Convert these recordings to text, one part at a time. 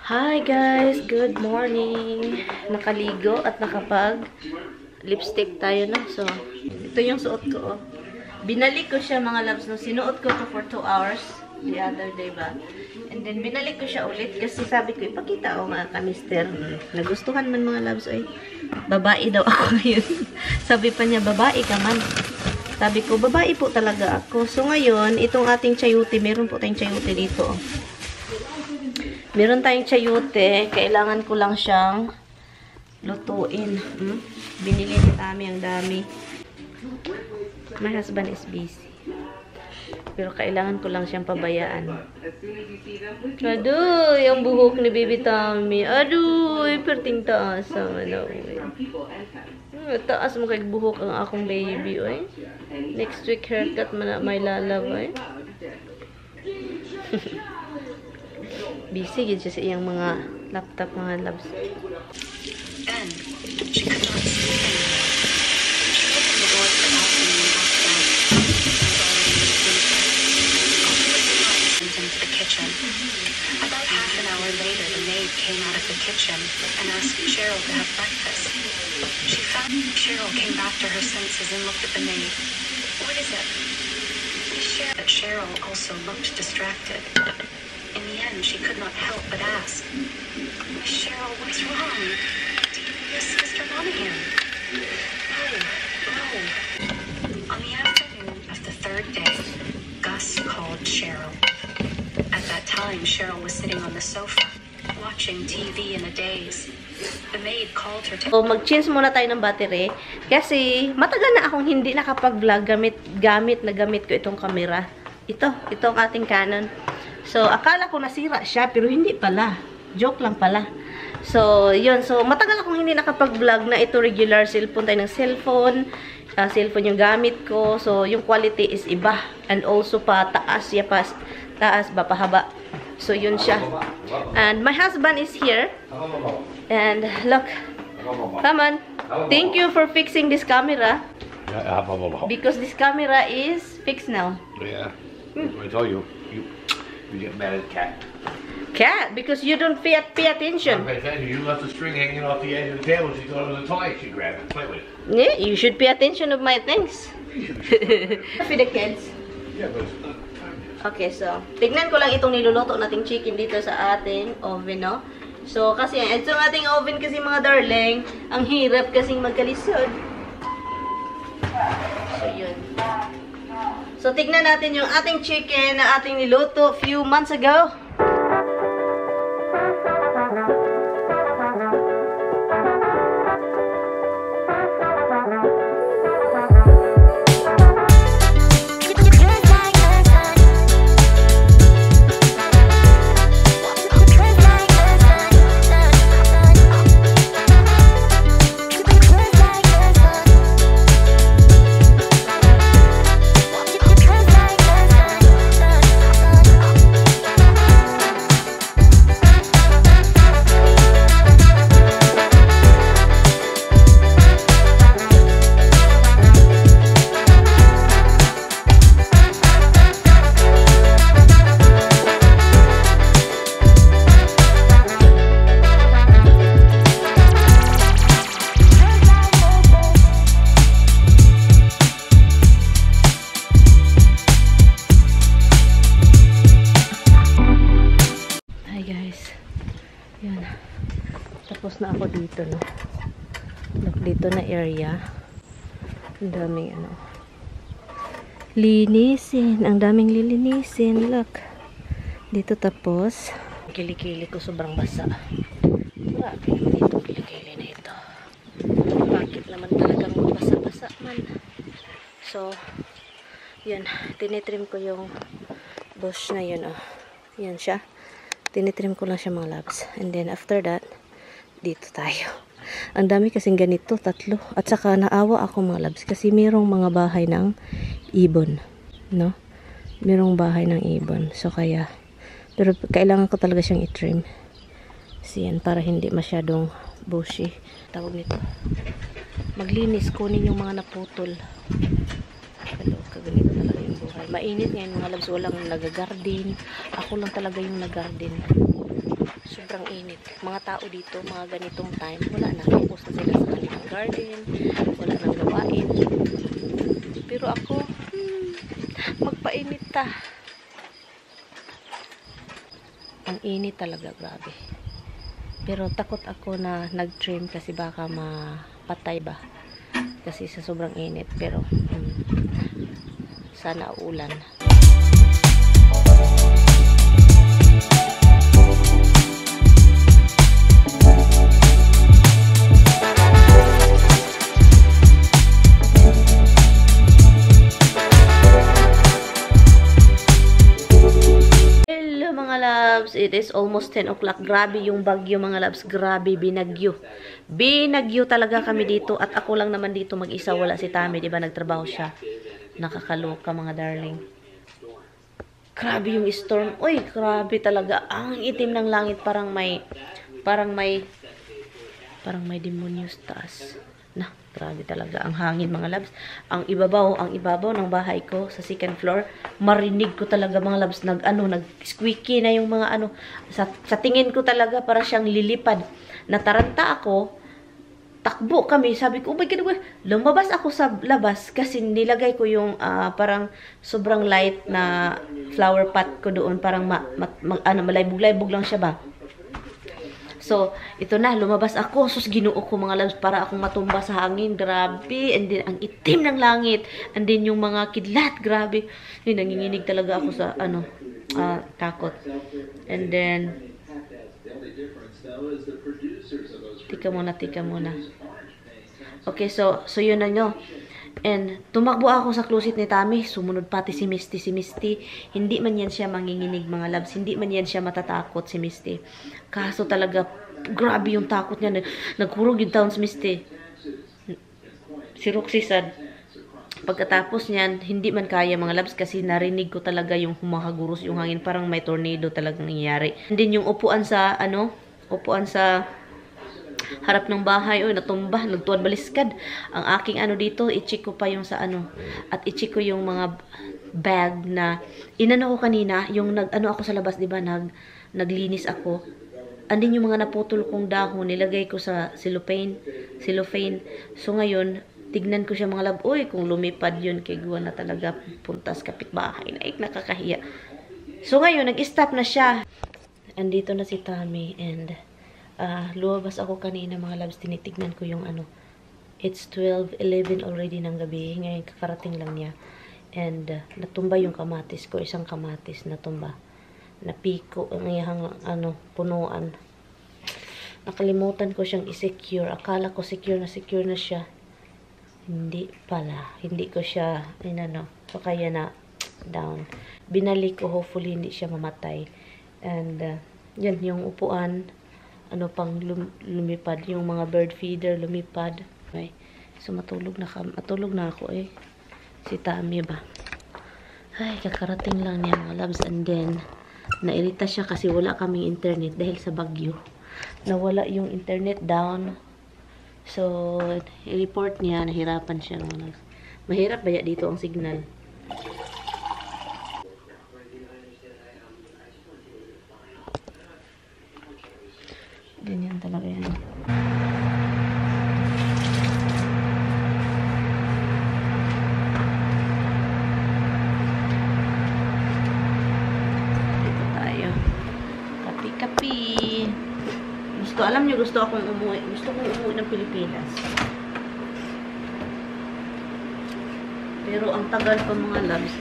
Hi guys! Good morning! Nakaligo at nakapag-lipstick tayo na. So, ito yung suot ko. Oh. Binalik ko siya mga loves. No? Sinuot ko to for 2 hours the other day ba? And then, binalik ko siya ulit kasi sabi ko, ipakita ko nga ka mister. Nagustuhan man mga loves. Ay, babae daw ako ngayon. Sabi pa niya, babae ka man. Sabi ko, babae po talaga ako. So, ngayon, itong ating chayote, meron po tayong chayote dito. Oh. Meron tayong chayote. Kailangan ko lang siyang lutuin. Binili ni Tami ang dami. My husband is busy. Pero kailangan ko lang siyang pabayaan. Aduh, yung buhok ni Baby Tami. Aduh, perting taas. Taas mo kay buhok ang akong baby. Oy. Next week haircut may lalabay. Busy gid siya sa iyang mga laptop, mga loves. Then, she could not sleep anymore. She opened the door to the balcony and walked out. Into the kitchen. About half an hour later, the maid came out of the kitchen and asked Cheryl to have breakfast. She found Cheryl came back to her senses and looked at the maid. What is it? Cheryl also looked distracted. In the end, she could not help but ask, Cheryl, what's wrong? Do you miss Mr. Monahan? No. On the afternoon of the third day, Gus called Cheryl. At that time, Cheryl was sitting on the sofa, watching TV in a daze. The maid called her to... So, mag-change muna tayo ng battery. Kasi, matagal na akong hindi nakapag-vlog gamit ko itong camera. Ito ang ating Canon. So, akala ko nasira siya, pero hindi pala. Joke lang pala. So, yun. So, matagal akong hindi nakapag-vlog na ito regular cellphone tayo ng cellphone. Cellphone yung gamit ko. So, yung quality is iba. And also pa, taas ba, pahaba. So, yun siya. And my husband is here. And, look. Come on. Thank you for fixing this camera. Because this camera is fixed now. Yeah. I told you. You get mad at Cat. Cat, because you don't pay attention. You left the string hanging off the edge of the table. She thought it was a toy. She grabbed it and played with it. Yeah, you should pay attention of my things. For the kids. Yeah, but it's not. Okay, so, tignan ko lang itong niluluto nating chicken dito sa ating oven, no? So, kasi, itong ating oven kasi mga darling, ang hirap kasing magkalisod. So, yun. So, tignan natin yung ating chicken na ating niluto few months ago. Tapos na ako dito, no? Look, dito na area. Ang daming, linisin. Ang daming lilinisin. Look. Dito tapos. Kilikili ko sobrang basa. Grabe naman itong kilikili na ito. Bakit naman talagang basa-basa man. So, yan. Tinitrim ko yung bush na yun, oh. Yan siya. Tinitrim ko lang siya mga loves. And then, after that, dito tayo. Ang dami kasing ganito, 3. At saka naawa ako mga loves kasi merong mga bahay ng ibon, no? Merong bahay ng ibon. So kaya, pero kailangan ko talaga siyang i-trim. Siyan, para hindi masyadong bushy. Tawag nito. Maglinis, kunin yung mga naputol. Hello, kaganito talaga yung buhay. Mainit ngayon mga loves, walang nag-garden. Ako lang talaga yung nag-garden. Sobrang init. Mga tao dito, mga ganitong time, wala na. Focus na sila sa kanilang garden. Wala nang gawain. Pero ako, magpainit ta. Ang init talaga, grabe. Pero takot ako na nag-trim kasi baka mapatay ba. Kasi sa sobrang init. Pero, sana ulan. It is almost 10 o'clock. Grabe yung bagyo mga loves. Grabe, binagyo. Binagyo talaga kami dito. At ako lang naman dito mag-isa. Wala si Tami. Diba nagtrabaho siya. Nakakaloka mga darling. Grabe yung storm. Uy, grabe talaga. Ang itim ng langit. Parang may demonyo sa taas. Na, grabe talaga ang hangin mga labs. Ang ibabaw ng bahay ko sa second floor, marinig ko talaga mga labs, nag-squeaky na yung mga sa tingin ko talaga para siyang lilipad. Nataranta ako, takbo kami, sabi ko, oh my God, lumabas ako sa labas kasi nilagay ko yung parang sobrang light na flower pot ko doon, parang malaybog-laybog lang siya ba. So, ito na, lumabas ako. Sus, ginuo ko mga loves para akong matumba sa hangin. Grabe. And then, ang itim ng langit. And then, yung mga kidlat. Grabe. Nanginginig talaga ako sa, takot. And then, tika muna. Okay, so yun na nyo. And, tumakbo ako sa closet ni Tami. Sumunod pati si Misty. Hindi man yan siya manginginig mga loves. Hindi man yan siya matatakot si Misty. Kaso talaga, grabe yung takot niya. Naghurog yung taon si Misty. Si Roxy sad. Pagkatapos niyan, hindi man kaya mga loves kasi narinig ko talaga yung humahaguros yung hangin. Parang may tornado talagang nangyayari. And then yung upuan sa harap ng bahay, natumba, nagtuwad baliskad. Ang aking dito, i-check ko pa yung sa at i-check ko yung mga bag na inano ko kanina, yung ako sa labas, di ba, naglinis ako. Andin yung mga naputol kong dahon, nilagay ko sa cellophane. So ngayon, tignan ko siya mga lab, kung lumipad yun, kay guwa na talaga puntas kapitbahay, nakakahiya. So ngayon, nag-stop na siya. Andito na si Tami, and lumabas ako kanina mga labs, tinitignan ko yung it's 12:11 already ng gabi, ngayon kakarating lang niya, and natumba yung kamatis ko, isang kamatis natumba, napiko ang iyang punuan. Nakalimutan ko siyang i-secure, akala ko secure na siya, hindi pala, hindi ko siya so kaya na down, binalik ko, hopefully hindi siya mamatay. And yan yung upuan, pang lumipad, yung mga bird feeder lumipad. Okay. So matulog na ako si Tami ba. Ay, kakarating lang niya mga loves. And then nairita siya kasi wala kaming internet dahil sa bagyo. Nawala yung internet, down. So i-report niya, nahirapan siya mga loves. Mahirap ba dito ang signal? Ganyan talaga yan. Dito tayo. Kapi-kapi. Alam nyo, gusto kong umuwi ng Pilipinas. Pero ang tagal pa mga loves.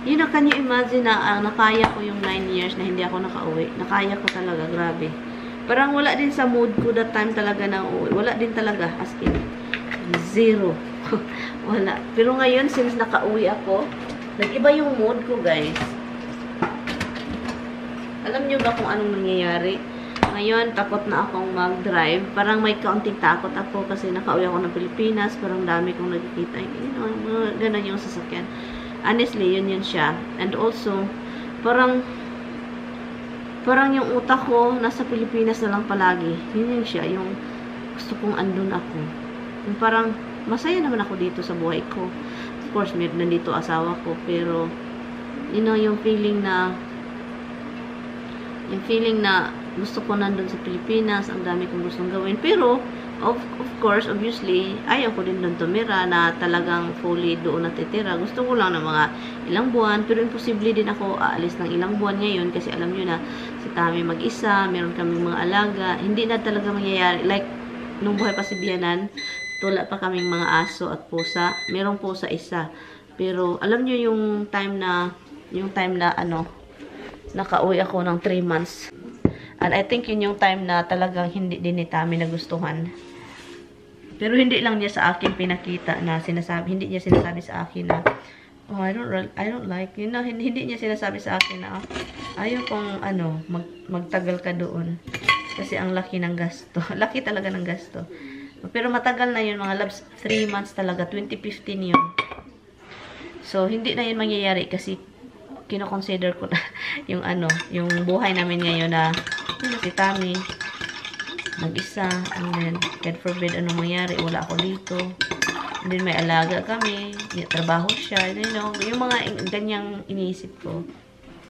Yun na, can you imagine na nakaya ko yung 9 years na hindi ako nakauwi. Nakaya ko talaga, grabe. Parang wala din sa mood ko that time talaga na uuwi. Wala din talaga, as in, zero. Wala. Pero ngayon, since nakauwi ako, nag-iba yung mood ko, guys. Alam nyo ba kung anong nangyayari? Ngayon, takot na akong mag-drive. Parang may kaunting takot ako kasi nakauwi ako ng Pilipinas. Parang dami kong nakikita. Ganun yung sasakyan. Honestly, yun siya. And also, parang yung utak ko nasa Pilipinas na lang palagi. Yun siya, yung gusto kong andun ako. Yung parang masaya naman ako dito sa buhay ko. Of course, nandito asawa ko, pero yung feeling na gusto ko nandun sa Pilipinas, ang dami kong gustong gawin. Pero, of course, obviously, ayaw ko din doon tumira na talagang fully doon natitira. Gusto ko lang ng mga ilang buwan, pero imposible din ako aalis ng ilang buwan ngayon kasi alam nyo na, si Tami mag-isa, meron kaming mga alaga, hindi na talaga mangyayari. Like, nung buhay pa si Bianan, wala pa kaming mga aso at pusa. Merong pusa isa. Pero, alam nyo yung time na, nakauwi ako ng 3 months. And I think yun yung time na talagang hindi din ni Tami nagustuhan. Pero hindi lang niya sa akin pinakita na sinasabi, hindi niya sinasabi sa akin na, oh, I don't like, you know, hindi niya sinasabi sa akin na, ayaw kong, magtagal ka doon. Kasi ang laki ng gasto. Laki talaga ng gasto. Pero matagal na yun, mga loves, 3 months talaga, 2015 yun. So, hindi na yun mangyayari kasi kino-consider ko na yung yung buhay namin ngayon na si Tami mag-isa, and then God forbid anong mangyari, wala ako dito, and then may alaga kami, may trabaho siya, you know, yung mga ganyang iniisip ko.